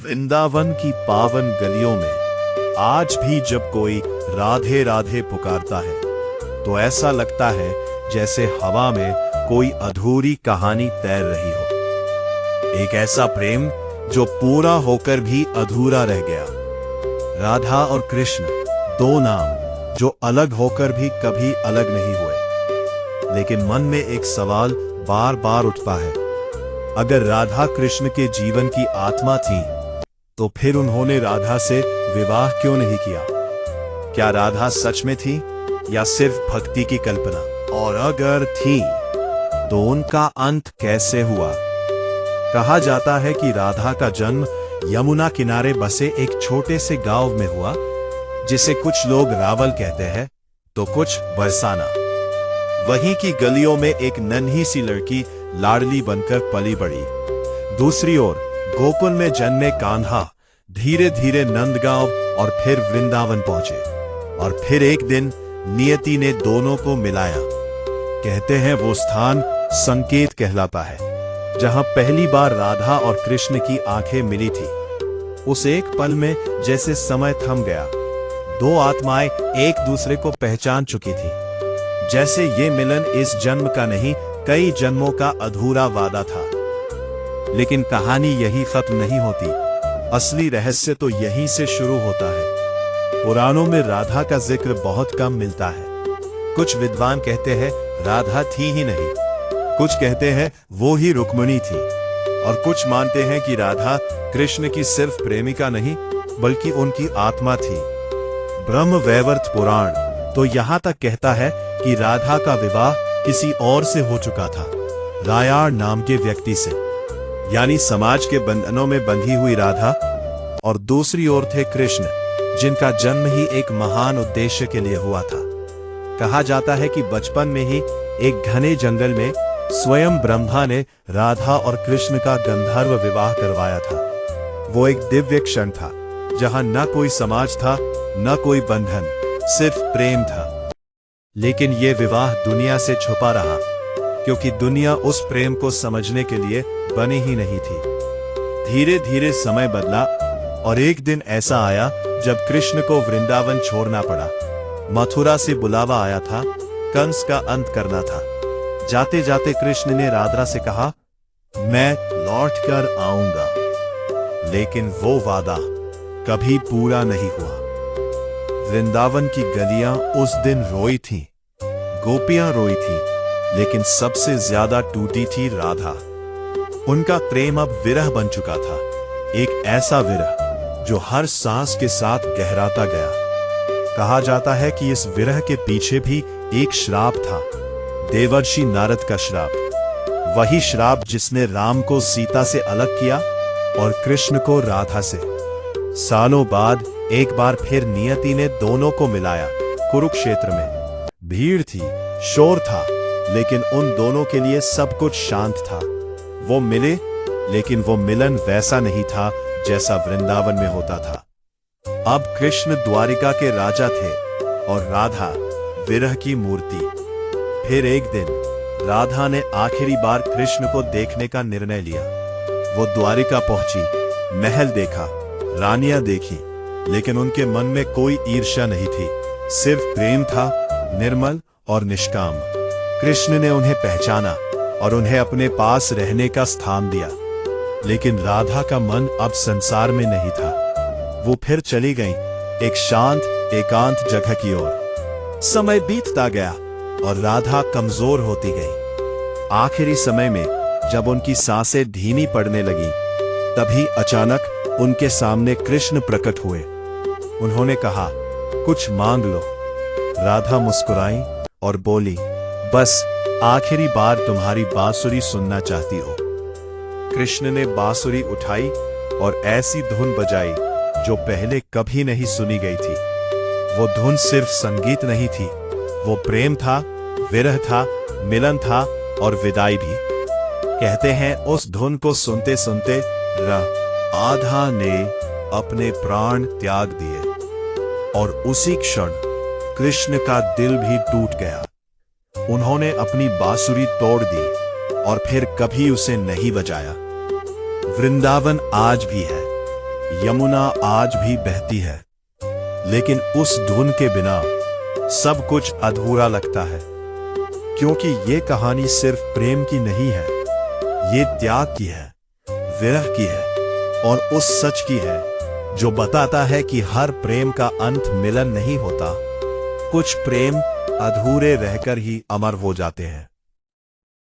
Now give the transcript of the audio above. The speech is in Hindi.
वृंदावन की पावन गलियों में आज भी जब कोई राधे राधे पुकारता है तो ऐसा लगता है जैसे हवा में कोई अधूरी कहानी तैर रही हो। एक ऐसा प्रेम जो पूरा होकर भी अधूरा रह गया। राधा और कृष्ण, दो नाम जो अलग होकर भी कभी अलग नहीं हुए। लेकिन मन में एक सवाल बार बार उठता है, अगर राधा कृष्ण के जीवन की आत्मा थी तो फिर उन्होंने राधा से विवाह क्यों नहीं किया? क्या राधा सच में थी या सिर्फ भक्ति की कल्पना? और अगर थी तो उनका अंत कैसे हुआ? कहा जाता है कि राधा का जन्म यमुना किनारे बसे एक छोटे से गांव में हुआ, जिसे कुछ लोग रावल कहते हैं तो कुछ बरसाना। वहीं की गलियों में एक नन्ही सी लड़की लाडली बनकर पली बढ़ी। दूसरी ओर गोकुल में जन्मे कान्हा धीरे धीरे नंदगांव और फिर वृंदावन पहुंचे। और फिर एक दिन नियति ने दोनों को मिलाया। कहते हैं वो स्थान संकेत कहलाता है, जहां पहली बार राधा और कृष्ण की आंखें मिली थी। उस एक पल में जैसे समय थम गया। दो आत्माएं एक दूसरे को पहचान चुकी थी। जैसे ये मिलन इस जन्म का नहीं, कई जन्मों का अधूरा वादा था। लेकिन कहानी यही खत्म नहीं होती। असली रहस्य तो यहीं से शुरू होता है। पुराणों में राधा का जिक्र बहुत कम मिलता है। कुछ विद्वान कहते हैं राधा थी ही नहीं, कुछ कहते हैं वो ही रुक्मिणी थी, और कुछ मानते हैं कि राधा कृष्ण की सिर्फ प्रेमिका नहीं बल्कि उनकी आत्मा थी। ब्रह्म वैवर्त पुराण तो यहां तक कहता है कि राधा का विवाह किसी और से हो चुका था, रायार नाम के व्यक्ति से। यानी समाज के बंधनों में बंधी हुई राधा, और दूसरी ओर थे कृष्ण, जिनका जन्म ही एक महान उद्देश्य के लिए हुआ था। कहा जाता है कि बचपन में ही एक घने जंगल में स्वयं ब्रह्मा ने राधा और कृष्ण का गंधर्व विवाह करवाया था। वो एक दिव्य क्षण था, जहां न कोई समाज था न कोई बंधन, सिर्फ प्रेम था। लेकिन ये विवाह दुनिया से छुपा रहा, क्योंकि दुनिया उस प्रेम को समझने के लिए बनी ही नहीं थी। धीरे धीरे समय बदला और एक दिन ऐसा आया जब कृष्ण को वृंदावन छोड़ना पड़ा। मथुरा से बुलावा आया था, कंस का अंत करना था। जाते जाते कृष्ण ने राधा से कहा, मैं लौट कर आऊंगा। लेकिन वो वादा कभी पूरा नहीं हुआ। वृंदावन की गलियां उस दिन रोई थीं, गोपियां रोई थीं, लेकिन सबसे ज्यादा टूटी थी राधा। उनका प्रेम अब विरह बन चुका था, एक ऐसा विरह जो हर सांस के साथ गहराता गया। कहा जाता है कि इस विरह के पीछे भी एक श्राप था, देवर्षि नारद का श्राप। वही श्राप जिसने राम को सीता से अलग किया और कृष्ण को राधा से। सालों बाद एक बार फिर नियति ने दोनों को मिलाया, कुरुक्षेत्र में। भीड़ थी, शोर था, लेकिन उन दोनों के लिए सब कुछ शांत था। वो मिले, लेकिन वो मिलन वैसा नहीं था जैसा वृंदावन में होता था। अब कृष्ण द्वारिका के राजा थे और राधा विरह की मूर्ति। फिर एक दिन राधा ने आखिरी बार कृष्ण को देखने का निर्णय लिया। वो द्वारिका पहुंची, महल देखा, रानियां देखी, लेकिन उनके मन में कोई ईर्ष्या नहीं थी, सिर्फ प्रेम था, निर्मल और निष्काम। कृष्ण ने उन्हें पहचाना और उन्हें अपने पास रहने का स्थान दिया। लेकिन राधा का मन अब संसार में नहीं था। वो फिर चली गई एक शांत एकांत जगह की ओर। समय बीतता गया और राधा कमजोर होती गई। आखिरी समय में जब उनकी सांसें धीमी पड़ने लगी, तभी अचानक उनके सामने कृष्ण प्रकट हुए। उन्होंने कहा, कुछ मांग लो। राधा मुस्कुराई और बोली, बस आखिरी बार तुम्हारी बांसुरी सुनना चाहती हो। कृष्ण ने बांसुरी उठाई और ऐसी धुन बजाई जो पहले कभी नहीं सुनी गई थी। वो धुन सिर्फ संगीत नहीं थी, वो प्रेम था, विरह था, मिलन था और विदाई भी। कहते हैं उस धुन को सुनते सुनते राधा ने अपने प्राण त्याग दिए, और उसी क्षण कृष्ण का दिल भी टूट गया। उन्होंने अपनी बांसुरी तोड़ दी और फिर कभी उसे नहीं बजाया। वृंदावन आज भी है, यमुना आज भी बहती है, लेकिन उस धुन के बिना सब कुछ अधूरा लगता है। क्योंकि ये कहानी सिर्फ प्रेम की नहीं है, ये त्याग की है, विरह की है और उस सच की है जो बताता है कि हर प्रेम का अंत मिलन नहीं होता। कुछ प्रेम अधूरे रहकर ही अमर हो जाते हैं।